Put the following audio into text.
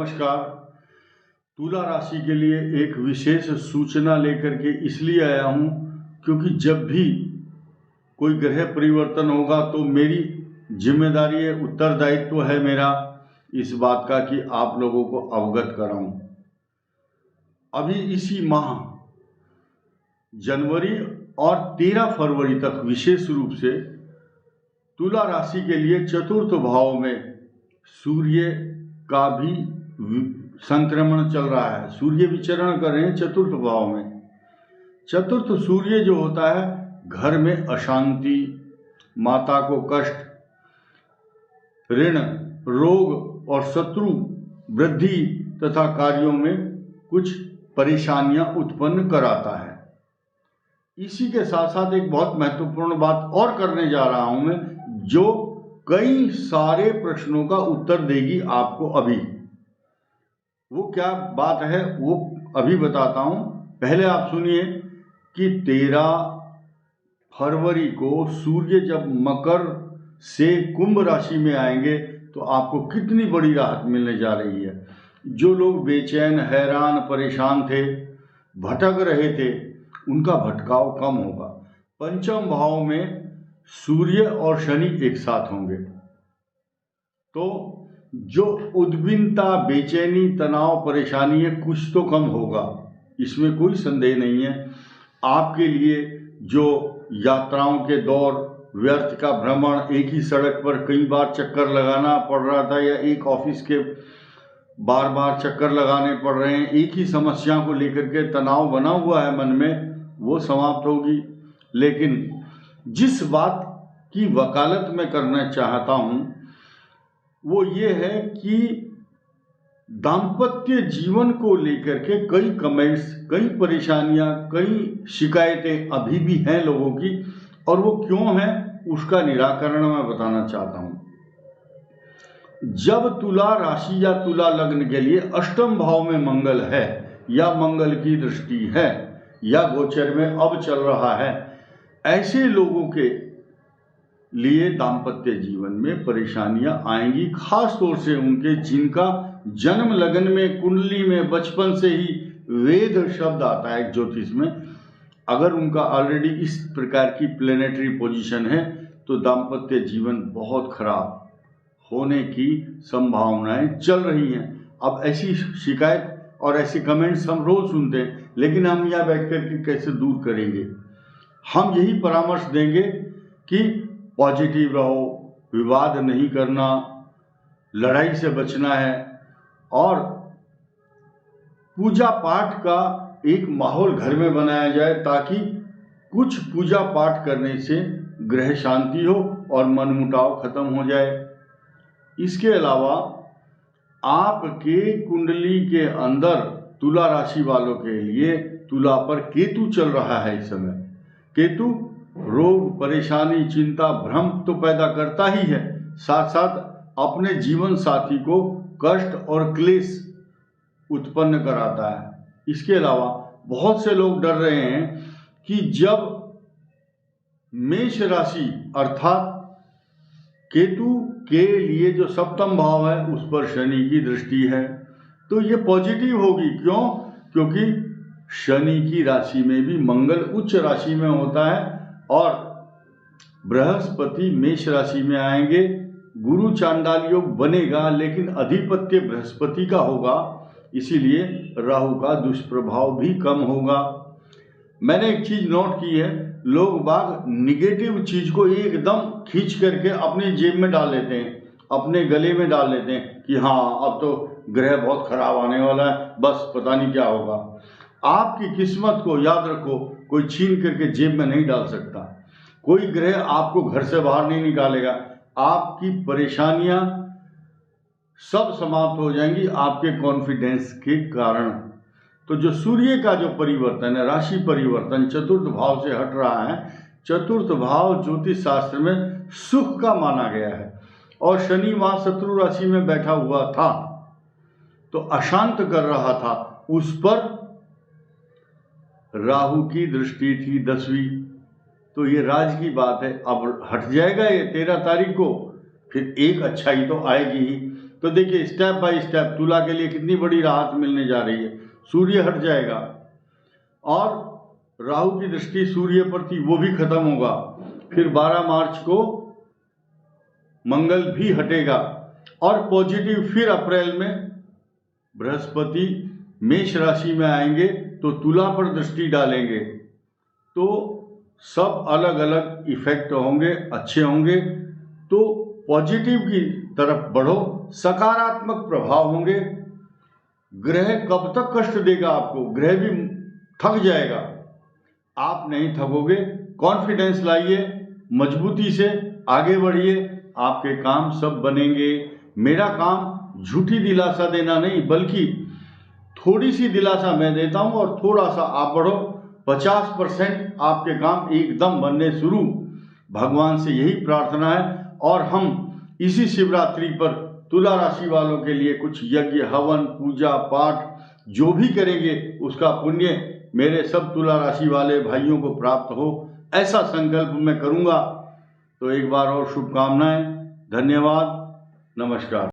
नमस्कार। तुला राशि के लिए एक विशेष सूचना लेकर के इसलिए आया हूँ क्योंकि जब भी कोई ग्रह परिवर्तन होगा तो मेरी जिम्मेदारी है, उत्तरदायित्व है मेरा इस बात का कि आप लोगों को अवगत कराऊं। अभी इसी माह जनवरी और 13 फरवरी तक विशेष रूप से तुला राशि के लिए चतुर्थ भाव में सूर्य का भी संक्रमण चल रहा है। सूर्य विचरण कर रहे हैं चतुर्थ भाव में। चतुर्थ सूर्य जो होता है घर में अशांति, माता को कष्ट, ऋण, रोग और शत्रु वृद्धि तथा कार्यों में कुछ परेशानियां उत्पन्न कराता है। इसी के साथ साथ एक बहुत महत्वपूर्ण बात और करने जा रहा हूं मैं, जो कई सारे प्रश्नों का उत्तर देगी आपको। अभी वो क्या बात है वो अभी बताता हूं। पहले आप सुनिए कि 13 फरवरी को सूर्य जब मकर से कुंभ राशि में आएंगे तो आपको कितनी बड़ी राहत मिलने जा रही है। जो लोग बेचैन, हैरान, परेशान थे, भटक रहे थे, उनका भटकाव कम होगा। पंचम भाव में सूर्य और शनि एक साथ होंगे तो जो उद्विग्नता, बेचैनी, तनाव, परेशानी है कुछ तो कम होगा, इसमें कोई संदेह नहीं है। आपके लिए जो यात्राओं के दौर, व्यर्थ का भ्रमण, एक ही सड़क पर कई बार चक्कर लगाना पड़ रहा था या एक ऑफिस के बार बार चक्कर लगाने पड़ रहे हैं, एक ही समस्या को लेकर के तनाव बना हुआ है मन में, वो समाप्त होगी। लेकिन जिस बात की वकालत मैं करना चाहता हूं वो ये है कि दाम्पत्य जीवन को लेकर के कई कमेंट्स, कई परेशानियां, कई शिकायतें अभी भी हैं लोगों की, और वो क्यों है उसका निराकरण मैं बताना चाहता हूं। जब तुला राशि या तुला लग्न के लिए अष्टम भाव में मंगल है या मंगल की दृष्टि है या गोचर में अब चल रहा है, ऐसे लोगों के लिए दाम्पत्य जीवन में परेशानियां आएंगी, खास तौर से उनके जिनका जन्म लग्न में, कुंडली में बचपन से ही वेद शब्द आता है ज्योतिष में। अगर उनका ऑलरेडी इस प्रकार की प्लेनेटरी पोजीशन है तो दाम्पत्य जीवन बहुत खराब होने की संभावनाएं चल रही हैं। अब ऐसी शिकायत और ऐसे कमेंट्स हम रोज सुनते हैं, लेकिन हम यहाँ बैठ कर के कैसे दूर करेंगे। हम यही परामर्श देंगे कि पॉजिटिव रहो, विवाद नहीं करना, लड़ाई से बचना है, और पूजा पाठ का एक माहौल घर में बनाया जाए ताकि कुछ पूजा पाठ करने से ग्रह शांति हो और मनमुटाव खत्म हो जाए। इसके अलावा आपके कुंडली के अंदर तुला राशि वालों के लिए तुला पर केतु चल रहा है इस समय। केतु रोग, परेशानी, चिंता, भ्रम तो पैदा करता ही है, साथ साथ अपने जीवन साथी को कष्ट और क्लेश उत्पन्न कराता है। इसके अलावा बहुत से लोग डर रहे हैं कि जब मेष राशि अर्थात केतु के लिए जो सप्तम भाव है उस पर शनि की दृष्टि है तो ये पॉजिटिव होगी। क्यों? क्योंकि शनि की राशि में भी मंगल उच्च राशि में होता है और बृहस्पति मेष राशि में आएंगे। गुरु चांडाल योग बनेगा लेकिन अधिपत्य बृहस्पति का होगा, इसीलिए राहु का दुष्प्रभाव भी कम होगा। मैंने एक चीज नोट की है, लोग बाग निगेटिव चीज को एकदम खींच करके अपनी जेब में डाल लेते हैं, अपने गले में डाल लेते हैं कि हाँ अब तो ग्रह बहुत खराब आने वाला है, बस पता नहीं क्या होगा। आपकी किस्मत को याद रखो, कोई छीन करके जेब में नहीं डाल सकता, कोई ग्रह आपको घर से बाहर नहीं निकालेगा। आपकी परेशानियां सब समाप्त हो जाएंगी आपके कॉन्फिडेंस के कारण। तो जो सूर्य का जो परिवर्तन है, राशि परिवर्तन चतुर्थ भाव से हट रहा है। चतुर्थ भाव ज्योतिष शास्त्र में सुख का माना गया है और शनि वहां शत्रु राशि में बैठा हुआ था तो अशांत कर रहा था, उस पर राहु की दृष्टि थी 10वीं। तो ये राज की बात है, अब हट जाएगा ये 13 तारीख को, फिर एक अच्छाई तो आएगी ही। तो देखिए स्टेप बाय स्टेप तुला के लिए कितनी बड़ी राहत मिलने जा रही है। सूर्य हट जाएगा और राहु की दृष्टि सूर्य पर थी, वो भी खत्म होगा। फिर 12 मार्च को मंगल भी हटेगा और पॉजिटिव फिर अप्रैल में बृहस्पति मेष राशि में आएंगे तो तुला पर दृष्टि डालेंगे। तो सब अलग अलग इफेक्ट होंगे, अच्छे होंगे। तो पॉजिटिव की तरफ बढ़ो, सकारात्मक प्रभाव होंगे। ग्रह कब तक कष्ट देगा आपको, ग्रह भी थक जाएगा, आप नहीं थकोगे। कॉन्फिडेंस लाइए, मजबूती से आगे बढ़िए, आपके काम सब बनेंगे। मेरा काम झूठी दिलासा देना नहीं, बल्कि थोड़ी सी दिलासा मैं देता हूं और थोड़ा सा आप बढ़ो। 50% आपके काम एकदम बनने शुरू। भगवान से यही प्रार्थना है। और हम इसी शिवरात्रि पर तुला राशि वालों के लिए कुछ यज्ञ, हवन, पूजा पाठ जो भी करेंगे उसका पुण्य मेरे सब तुला राशि वाले भाइयों को प्राप्त हो, ऐसा संकल्प मैं करूंगा। तो एक बार और शुभकामनाएं। धन्यवाद, नमस्कार।